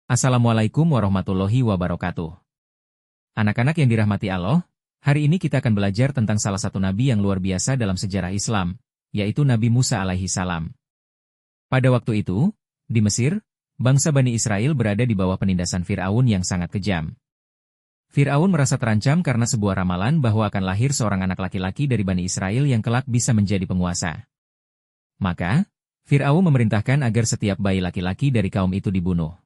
Assalamualaikum warahmatullahi wabarakatuh. Anak-anak yang dirahmati Allah, hari ini kita akan belajar tentang salah satu nabi yang luar biasa dalam sejarah Islam, yaitu Nabi Musa alaihi salam. Pada waktu itu, di Mesir, bangsa Bani Israel berada di bawah penindasan Fir'aun yang sangat kejam. Fir'aun merasa terancam karena sebuah ramalan bahwa akan lahir seorang anak laki-laki dari Bani Israel yang kelak bisa menjadi penguasa. Maka, Fir'aun memerintahkan agar setiap bayi laki-laki dari kaum itu dibunuh.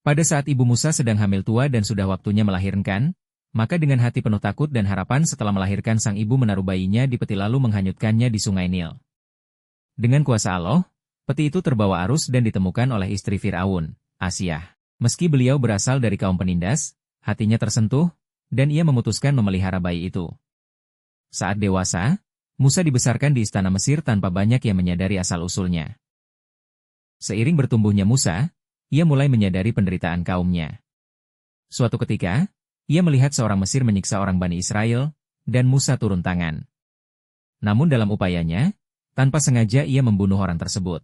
Pada saat ibu Musa sedang hamil tua dan sudah waktunya melahirkan, maka dengan hati penuh takut dan harapan setelah melahirkan sang ibu menaruh bayinya di peti lalu menghanyutkannya di sungai Nil. Dengan kuasa Allah, peti itu terbawa arus dan ditemukan oleh istri Fir'aun, Asiyah. Meski beliau berasal dari kaum penindas, hatinya tersentuh, dan ia memutuskan memelihara bayi itu. Saat dewasa, Musa dibesarkan di istana Mesir tanpa banyak yang menyadari asal-usulnya. Seiring bertumbuhnya Musa, ia mulai menyadari penderitaan kaumnya. Suatu ketika, ia melihat seorang Mesir menyiksa orang Bani Israel, dan Musa turun tangan. Namun dalam upayanya, tanpa sengaja ia membunuh orang tersebut.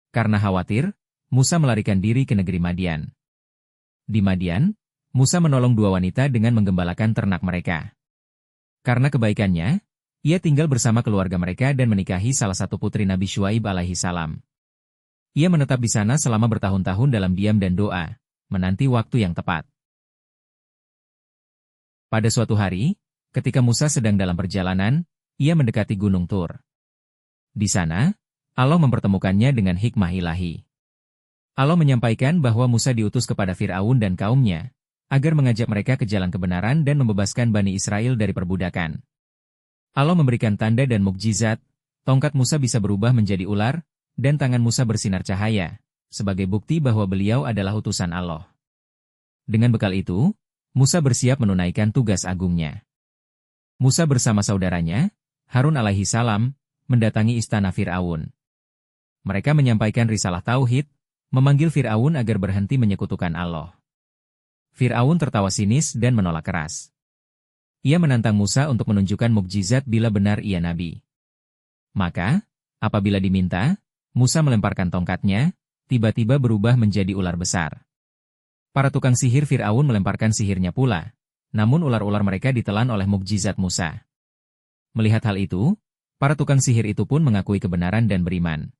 Karena khawatir, Musa melarikan diri ke negeri Madian. Di Madian, Musa menolong dua wanita dengan menggembalakan ternak mereka. Karena kebaikannya, ia tinggal bersama keluarga mereka dan menikahi salah satu putri Nabi Syuaib alaihi salam. Ia menetap di sana selama bertahun-tahun dalam diam dan doa, menanti waktu yang tepat. Pada suatu hari, ketika Musa sedang dalam perjalanan, ia mendekati Gunung Tur. Di sana, Allah mempertemukannya dengan hikmah ilahi. Allah menyampaikan bahwa Musa diutus kepada Fir'aun dan kaumnya, agar mengajak mereka ke jalan kebenaran dan membebaskan Bani Israel dari perbudakan. Allah memberikan tanda dan mukjizat, tongkat Musa bisa berubah menjadi ular, dan tangan Musa bersinar cahaya, sebagai bukti bahwa beliau adalah utusan Allah. Dengan bekal itu, Musa bersiap menunaikan tugas agungnya. Musa bersama saudaranya, Harun alaihi salam, mendatangi istana Fir'aun. Mereka menyampaikan risalah tauhid, memanggil Fir'aun agar berhenti menyekutukan Allah. Fir'aun tertawa sinis dan menolak keras. Ia menantang Musa untuk menunjukkan mukjizat bila benar ia nabi. Maka, apabila diminta, Musa melemparkan tongkatnya, tiba-tiba berubah menjadi ular besar. Para tukang sihir Fir'aun melemparkan sihirnya pula, namun ular-ular mereka ditelan oleh mukjizat Musa. Melihat hal itu, para tukang sihir itu pun mengakui kebenaran dan beriman.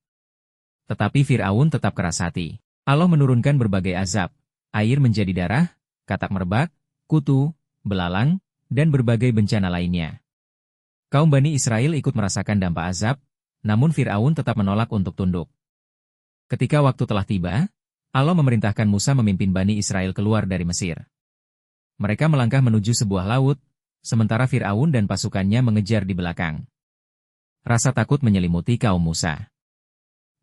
Tetapi Fir'aun tetap keras hati. Allah menurunkan berbagai azab, air menjadi darah, katak merebak, kutu, belalang, dan berbagai bencana lainnya. Kaum Bani Israel ikut merasakan dampak azab, namun Fir'aun tetap menolak untuk tunduk. Ketika waktu telah tiba, Allah memerintahkan Musa memimpin Bani Israel keluar dari Mesir. Mereka melangkah menuju sebuah laut, sementara Fir'aun dan pasukannya mengejar di belakang. Rasa takut menyelimuti kaum Musa.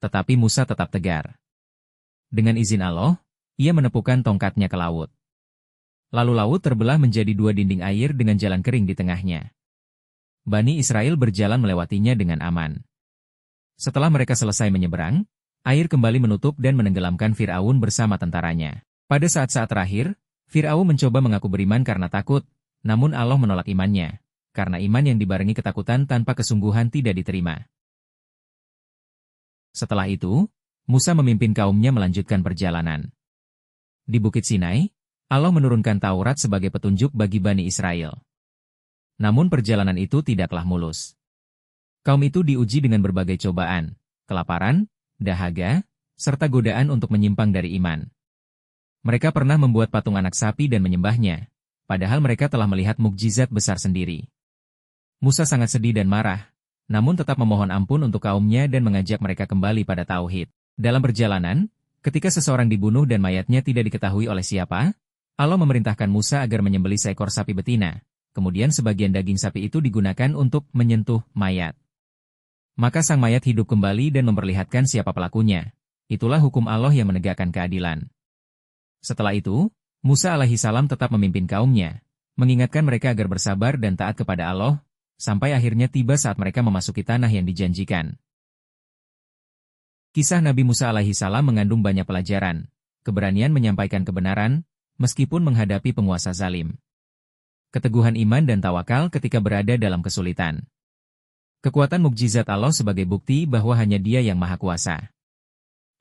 Tetapi Musa tetap tegar. Dengan izin Allah, ia menepukkan tongkatnya ke laut. Lalu laut terbelah menjadi dua dinding air dengan jalan kering di tengahnya. Bani Israel berjalan melewatinya dengan aman. Setelah mereka selesai menyeberang, air kembali menutup dan menenggelamkan Fir'aun bersama tentaranya. Pada saat-saat terakhir, Fir'aun mencoba mengaku beriman karena takut, namun Allah menolak imannya, karena iman yang dibarengi ketakutan tanpa kesungguhan tidak diterima. Setelah itu, Musa memimpin kaumnya melanjutkan perjalanan. Di Bukit Sinai, Allah menurunkan Taurat sebagai petunjuk bagi Bani Israel. Namun perjalanan itu tidaklah mulus. Kaum itu diuji dengan berbagai cobaan, kelaparan, dahaga, serta godaan untuk menyimpang dari iman. Mereka pernah membuat patung anak sapi dan menyembahnya, padahal mereka telah melihat mukjizat besar sendiri. Musa sangat sedih dan marah, namun tetap memohon ampun untuk kaumnya dan mengajak mereka kembali pada tauhid. Dalam perjalanan, ketika seseorang dibunuh dan mayatnya tidak diketahui oleh siapa, Allah memerintahkan Musa agar menyembelih seekor sapi betina, kemudian sebagian daging sapi itu digunakan untuk menyentuh mayat. Maka sang mayat hidup kembali dan memperlihatkan siapa pelakunya. Itulah hukum Allah yang menegakkan keadilan. Setelah itu, Musa alaihi salam tetap memimpin kaumnya, mengingatkan mereka agar bersabar dan taat kepada Allah, sampai akhirnya tiba saat mereka memasuki tanah yang dijanjikan. Kisah Nabi Musa alaihi salam mengandung banyak pelajaran, keberanian menyampaikan kebenaran, meskipun menghadapi penguasa zalim. Keteguhan iman dan tawakal ketika berada dalam kesulitan. Kekuatan mukjizat Allah sebagai bukti bahwa hanya Dia yang Maha Kuasa.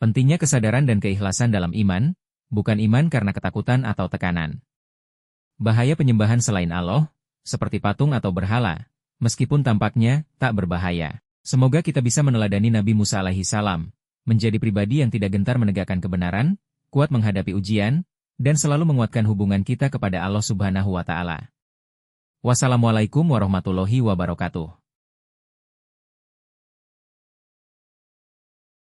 Pentingnya kesadaran dan keikhlasan dalam iman, bukan iman karena ketakutan atau tekanan. Bahaya penyembahan selain Allah, seperti patung atau berhala, meskipun tampaknya tak berbahaya. Semoga kita bisa meneladani Nabi Musa alaihi salam, menjadi pribadi yang tidak gentar menegakkan kebenaran, kuat menghadapi ujian, dan selalu menguatkan hubungan kita kepada Allah Subhanahu wa Ta'ala. Wassalamualaikum warahmatullahi wabarakatuh.